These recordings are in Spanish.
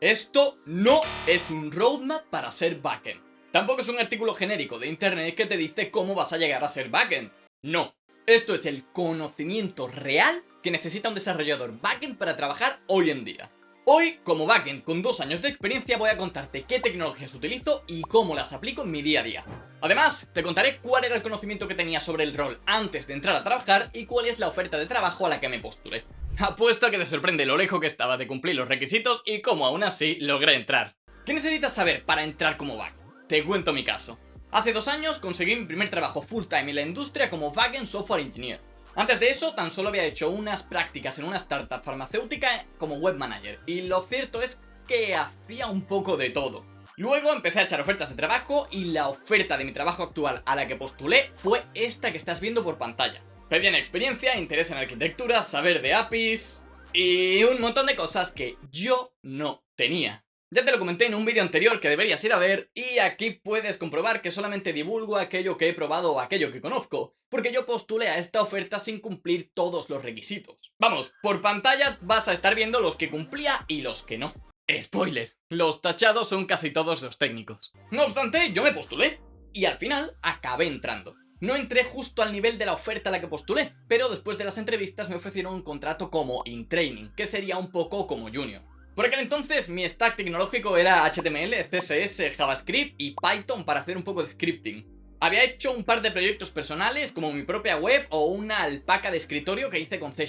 Esto no es un roadmap para ser backend. Tampoco es un artículo genérico de internet que te dice cómo vas a llegar a ser backend. No, esto es el conocimiento real que necesita un desarrollador backend para trabajar hoy en día. Hoy, como backend con 2 años de experiencia, voy a contarte qué tecnologías utilizo y cómo las aplico en mi día a día. Además, te contaré cuál era el conocimiento que tenía sobre el rol antes de entrar a trabajar y cuál es la oferta de trabajo a la que me postulé. Apuesto a que te sorprende lo lejos que estaba de cumplir los requisitos y cómo aún así logré entrar. ¿Qué necesitas saber para entrar como backend? Te cuento mi caso. Hace 2 años conseguí mi primer trabajo full time en la industria como backend software engineer. Antes de eso, tan solo había hecho unas prácticas en una startup farmacéutica como web manager, y lo cierto es que hacía un poco de todo. Luego empecé a echar ofertas de trabajo y la oferta de mi trabajo actual a la que postulé fue esta que estás viendo por pantalla. Pedían experiencia, interés en arquitectura, saber de APIs y un montón de cosas que yo no tenía. Ya te lo comenté en un vídeo anterior que deberías ir a ver, y aquí puedes comprobar que solamente divulgo aquello que he probado o aquello que conozco, porque yo postulé a esta oferta sin cumplir todos los requisitos. Vamos, por pantalla vas a estar viendo los que cumplía y los que no. Spoiler, los tachados son casi todos los técnicos. No obstante, yo me postulé y al final acabé entrando. No entré justo al nivel de la oferta a la que postulé, pero después de las entrevistas me ofrecieron un contrato como in training, que sería un poco como junior. Por aquel entonces mi stack tecnológico era HTML, CSS, JavaScript y Python para hacer un poco de scripting. Había hecho un par de proyectos personales como mi propia web o una alpaca de escritorio que hice con C#.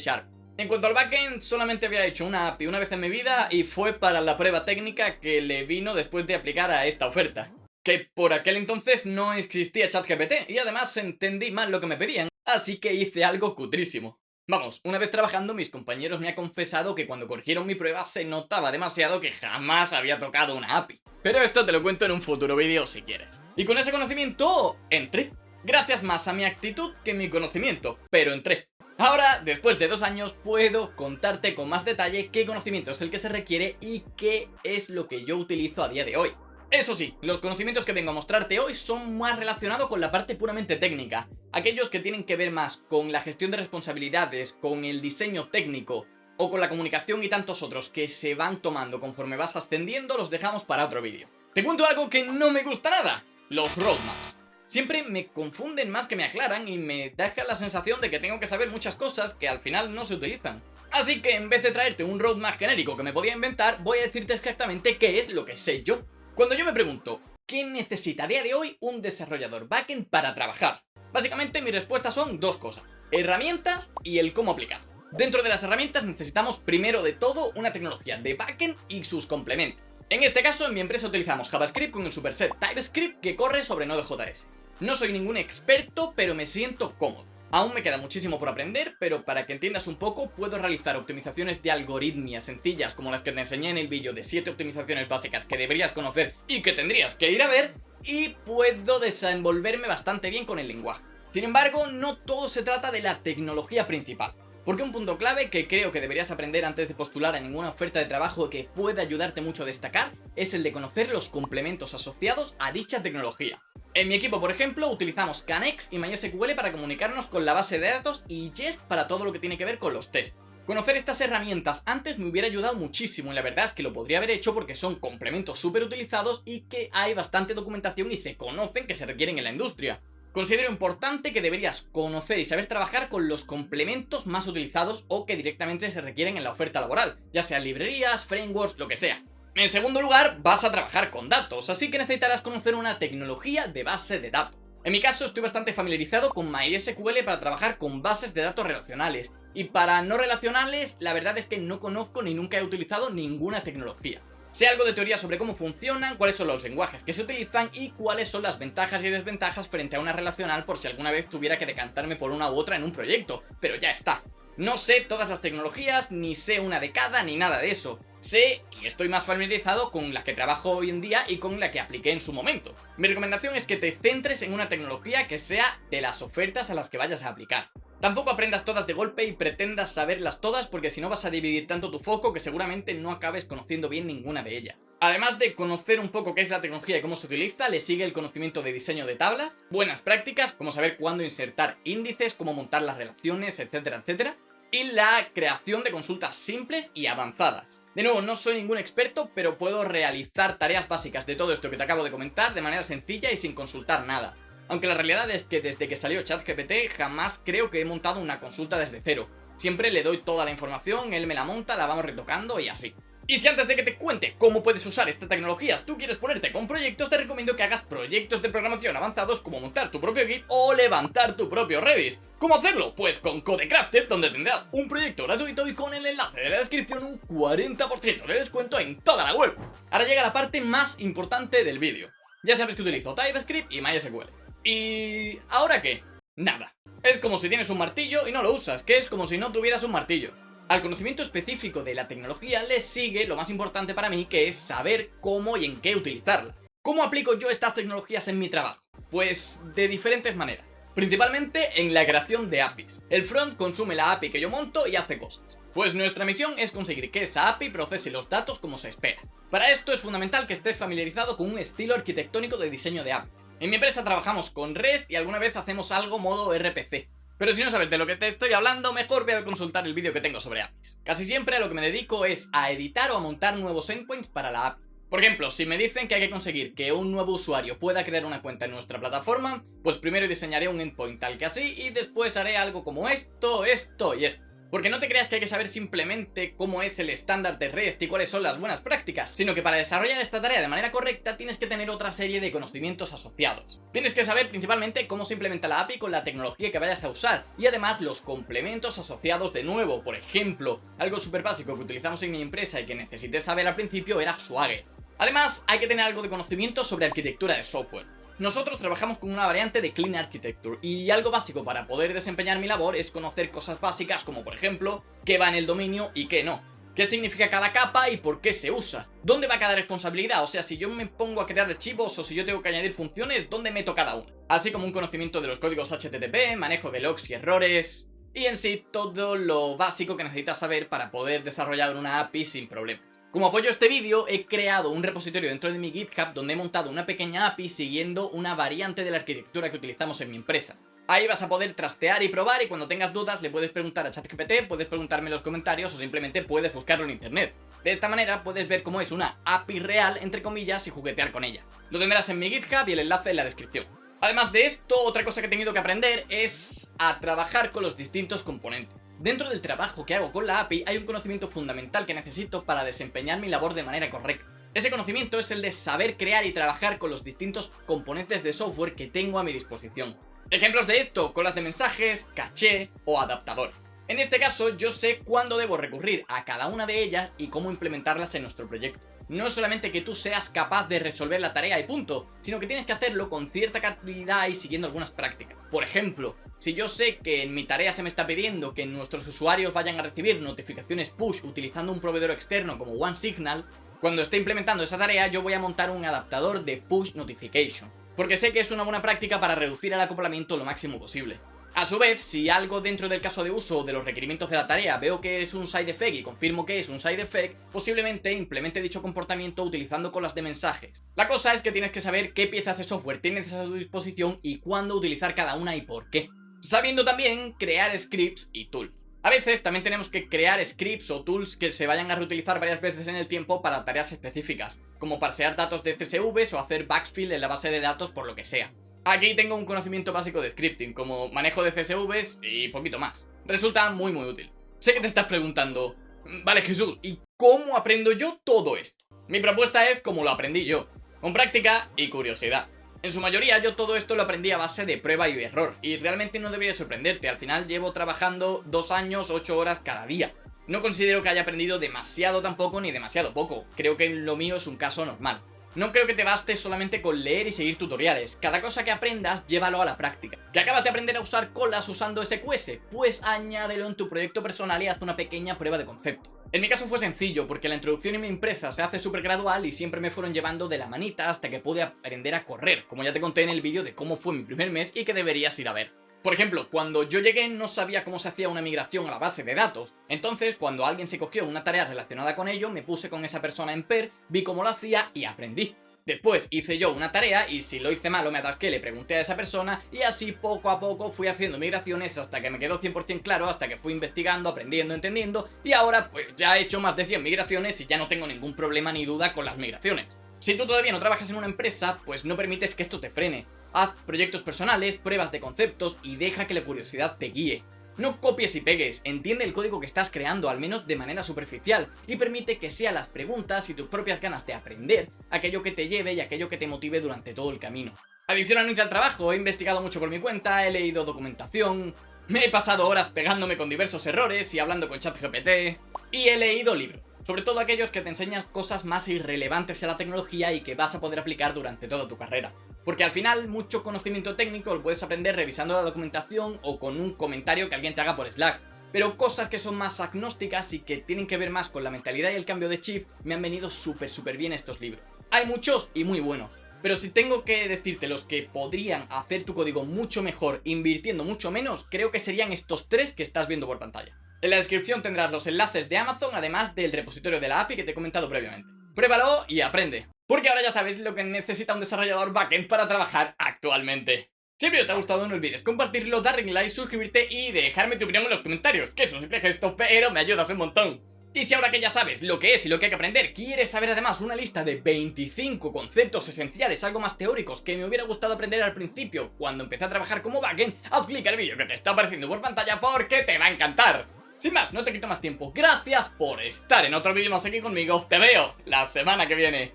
En cuanto al backend, solamente había hecho una API una vez en mi vida y fue para la prueba técnica que le vino después de aplicar a esta oferta. Que por aquel entonces no existía ChatGPT y además entendí mal lo que me pedían, así que hice algo cutrísimo. Vamos, una vez trabajando, mis compañeros me han confesado que cuando corrigieron mi prueba se notaba demasiado que jamás había tocado una API. Pero esto te lo cuento en un futuro vídeo si quieres. Y con ese conocimiento, entré. Gracias más a mi actitud que mi conocimiento, pero entré. Ahora, después de 2 años, puedo contarte con más detalle qué conocimiento es el que se requiere y qué es lo que yo utilizo a día de hoy. Eso sí, los conocimientos que vengo a mostrarte hoy son más relacionados con la parte puramente técnica. Aquellos que tienen que ver más con la gestión de responsabilidades, con el diseño técnico o con la comunicación y tantos otros que se van tomando conforme vas ascendiendo, los dejamos para otro vídeo. Te cuento algo que no me gusta nada: los roadmaps. Siempre me confunden más que me aclaran y me deja la sensación de que tengo que saber muchas cosas que al final no se utilizan. Así que en vez de traerte un roadmap genérico que me podía inventar, voy a decirte exactamente qué es lo que sé yo. Cuando yo me pregunto, ¿qué necesita a día de hoy un desarrollador backend para trabajar? Básicamente mi respuesta son 2 cosas: herramientas y el cómo aplicar. Dentro de las herramientas necesitamos primero de todo una tecnología de backend y sus complementos. En este caso, en mi empresa utilizamos JavaScript con el superset TypeScript que corre sobre Node.js. No soy ningún experto, pero me siento cómodo. Aún me queda muchísimo por aprender, pero para que entiendas un poco, puedo realizar optimizaciones de algoritmia sencillas como las que te enseñé en el vídeo de 7 optimizaciones básicas que deberías conocer y que tendrías que ir a ver, y puedo desenvolverme bastante bien con el lenguaje. Sin embargo, no todo se trata de la tecnología principal, porque un punto clave que creo que deberías aprender antes de postular a ninguna oferta de trabajo que pueda ayudarte mucho a destacar es el de conocer los complementos asociados a dicha tecnología. En mi equipo, por ejemplo, utilizamos Canex y MySQL para comunicarnos con la base de datos y Jest para todo lo que tiene que ver con los tests. Conocer estas herramientas antes me hubiera ayudado muchísimo y la verdad es que lo podría haber hecho porque son complementos súper utilizados y que hay bastante documentación y se conocen que se requieren en la industria. Considero importante que deberías conocer y saber trabajar con los complementos más utilizados o que directamente se requieren en la oferta laboral, ya sean librerías, frameworks, lo que sea. En segundo lugar, vas a trabajar con datos, así que necesitarás conocer una tecnología de base de datos. En mi caso estoy bastante familiarizado con MySQL para trabajar con bases de datos relacionales, y para no relacionales la verdad es que no conozco ni nunca he utilizado ninguna tecnología. Sé algo de teoría sobre cómo funcionan, cuáles son los lenguajes que se utilizan y cuáles son las ventajas y desventajas frente a una relacional por si alguna vez tuviera que decantarme por una u otra en un proyecto, pero ya está. No sé todas las tecnologías, ni sé una de cada, ni nada de eso. Sé y estoy más familiarizado con la que trabajo hoy en día y con la que apliqué en su momento. Mi recomendación es que te centres en una tecnología que sea de las ofertas a las que vayas a aplicar. Tampoco aprendas todas de golpe y pretendas saberlas todas, porque si no vas a dividir tanto tu foco que seguramente no acabes conociendo bien ninguna de ellas. Además de conocer un poco qué es la tecnología y cómo se utiliza, le sigue el conocimiento de diseño de tablas, buenas prácticas como saber cuándo insertar índices, cómo montar las relaciones, etcétera, etcétera. y la creación de consultas simples y avanzadas. De nuevo, no soy ningún experto, pero puedo realizar tareas básicas de todo esto que te acabo de comentar de manera sencilla y sin consultar nada. Aunque la realidad es que desde que salió ChatGPT jamás creo que he montado una consulta desde cero. Siempre le doy toda la información, él me la monta, la vamos retocando y así. Y si antes de que te cuente cómo puedes usar esta tecnología tú quieres ponerte con proyectos, te recomiendo que hagas proyectos de programación avanzados como montar tu propio Git o levantar tu propio Redis. ¿Cómo hacerlo? Pues con Codecrafter, donde tendrás un proyecto gratuito y con el enlace de la descripción un 40% de descuento en toda la web. Ahora llega la parte más importante del vídeo. Ya sabes que utilizo TypeScript y MySQL. ¿Y ahora qué? Nada. Es como si tienes un martillo y no lo usas, que es como si no tuvieras un martillo. Al conocimiento específico de la tecnología le sigue lo más importante para mí, que es saber cómo y en qué utilizarla. ¿Cómo aplico yo estas tecnologías en mi trabajo? Pues de diferentes maneras. Principalmente en la creación de APIs. El front consume la API que yo monto y hace cosas. Pues nuestra misión es conseguir que esa API procese los datos como se espera. Para esto es fundamental que estés familiarizado con un estilo arquitectónico de diseño de APIs. En mi empresa trabajamos con REST y alguna vez hacemos algo modo RPC. Pero si no sabes de lo que te estoy hablando, mejor ve a consultar el vídeo que tengo sobre APIs. Casi siempre a lo que me dedico es a editar o a montar nuevos endpoints para la API. Por ejemplo, si me dicen que hay que conseguir que un nuevo usuario pueda crear una cuenta en nuestra plataforma, pues primero diseñaré un endpoint tal que así y después haré algo como esto, esto y esto. Porque no te creas que hay que saber simplemente cómo es el estándar de REST y cuáles son las buenas prácticas, sino que para desarrollar esta tarea de manera correcta tienes que tener otra serie de conocimientos asociados. Tienes que saber principalmente cómo se implementa la API con la tecnología que vayas a usar y además los complementos asociados de nuevo. Por ejemplo, algo súper básico que utilizamos en mi empresa y que necesité saber al principio era Swagger. Además, hay que tener algo de conocimiento sobre arquitectura de software. Nosotros trabajamos con una variante de Clean Architecture y algo básico para poder desempeñar mi labor es conocer cosas básicas como por ejemplo, qué va en el dominio y qué no, qué significa cada capa y por qué se usa, dónde va cada responsabilidad, o sea, si yo me pongo a crear archivos o si yo tengo que añadir funciones, dónde meto cada una, así como un conocimiento de los códigos HTTP, manejo de logs y errores, y en sí todo lo básico que necesitas saber para poder desarrollar una API sin problemas. Como apoyo a este vídeo, he creado un repositorio dentro de mi GitHub donde he montado una pequeña API siguiendo una variante de la arquitectura que utilizamos en mi empresa. Ahí vas a poder trastear y probar y cuando tengas dudas le puedes preguntar a ChatGPT, puedes preguntarme en los comentarios o simplemente puedes buscarlo en internet. De esta manera puedes ver cómo es una API real, entre comillas, y juguetear con ella. Lo tendrás en mi GitHub y el enlace en la descripción. Además de esto, otra cosa que he tenido que aprender es a trabajar con los distintos componentes. Dentro del trabajo que hago con la API hay un conocimiento fundamental que necesito para desempeñar mi labor de manera correcta. Ese conocimiento es el de saber crear y trabajar con los distintos componentes de software que tengo a mi disposición. Ejemplos de esto, colas de mensajes, caché o adaptadores. En este caso yo sé cuándo debo recurrir a cada una de ellas y cómo implementarlas en nuestro proyecto. No es solamente que tú seas capaz de resolver la tarea y punto, sino que tienes que hacerlo con cierta calidad y siguiendo algunas prácticas. Por ejemplo, si yo sé que en mi tarea se me está pidiendo que nuestros usuarios vayan a recibir notificaciones push utilizando un proveedor externo como OneSignal, cuando esté implementando esa tarea yo voy a montar un adaptador de push notification, porque sé que es una buena práctica para reducir el acoplamiento lo máximo posible. A su vez, si algo dentro del caso de uso de los requerimientos de la tarea veo que es un side effect y confirmo que es un side effect, posiblemente implemente dicho comportamiento utilizando colas de mensajes. La cosa es que tienes que saber qué piezas de software tienes a tu disposición y cuándo utilizar cada una y por qué. Sabiendo también crear scripts y tools. A veces también tenemos que crear scripts o tools que se vayan a reutilizar varias veces en el tiempo para tareas específicas, como parsear datos de CSVs o hacer backfill en la base de datos por lo que sea. Aquí tengo un conocimiento básico de scripting, como manejo de CSVs y poquito más. Resulta muy útil. Sé que te estás preguntando, vale Jesús, ¿y cómo aprendo yo todo esto? Mi propuesta es como lo aprendí yo, con práctica y curiosidad. En su mayoría yo todo esto lo aprendí a base de prueba y error, y realmente no debería sorprenderte, al final llevo trabajando 2 años, 8 horas cada día. No considero que haya aprendido demasiado tampoco ni demasiado poco, creo que lo mío es un caso normal. No creo que te baste solamente con leer y seguir tutoriales, cada cosa que aprendas llévalo a la práctica. ¿Que acabas de aprender a usar colas usando SQS? Pues añádelo en tu proyecto personal y haz una pequeña prueba de concepto. En mi caso fue sencillo porque la introducción en mi empresa se hace súper gradual y siempre me fueron llevando de la manita hasta que pude aprender a correr, como ya te conté en el vídeo de cómo fue mi primer mes y que deberías ir a ver. Por ejemplo, cuando yo llegué no sabía cómo se hacía una migración a la base de datos, entonces cuando alguien se cogió una tarea relacionada con ello me puse con esa persona en pair, vi cómo lo hacía y aprendí. Después hice yo una tarea y si lo hice mal o me atasqué le pregunté a esa persona y así poco a poco fui haciendo migraciones hasta que me quedó 100% claro, hasta que fui investigando, aprendiendo, entendiendo y ahora pues ya he hecho más de 100 migraciones y ya no tengo ningún problema ni duda con las migraciones. Si tú todavía no trabajas en una empresa, pues no permites que esto te frene. Haz proyectos personales, pruebas de conceptos y deja que la curiosidad te guíe. No copies y pegues, entiende el código que estás creando, al menos de manera superficial, y permite que sean las preguntas y tus propias ganas de aprender aquello que te lleve y aquello que te motive durante todo el camino. Adicionalmente al trabajo, he investigado mucho por mi cuenta, he leído documentación, me he pasado horas pegándome con diversos errores y hablando con ChatGPT, y he leído libros. Sobre todo aquellos que te enseñan cosas más irrelevantes a la tecnología y que vas a poder aplicar durante toda tu carrera. Porque al final, mucho conocimiento técnico lo puedes aprender revisando la documentación o con un comentario que alguien te haga por Slack. Pero cosas que son más agnósticas y que tienen que ver más con la mentalidad y el cambio de chip, me han venido súper bien estos libros. Hay muchos y muy buenos. Pero si tengo que decirte los que podrían hacer tu código mucho mejor invirtiendo mucho menos, creo que serían estos 3 que estás viendo por pantalla. En la descripción tendrás los enlaces de Amazon, además del repositorio de la API que te he comentado previamente. Pruébalo y aprende, porque ahora ya sabes lo que necesita un desarrollador backend para trabajar actualmente. Si el vídeo te ha gustado no olvides compartirlo, darle like, suscribirte y dejarme tu opinión en los comentarios, que es un simple gesto, pero me ayudas un montón. Y si ahora que ya sabes lo que es y lo que hay que aprender, quieres saber además una lista de 25 conceptos esenciales, algo más teóricos, que me hubiera gustado aprender al principio cuando empecé a trabajar como backend, haz clic al vídeo que te está apareciendo por pantalla porque te va a encantar. Sin más, no te quito más tiempo, gracias por estar en otro vídeo más aquí conmigo, te veo la semana que viene.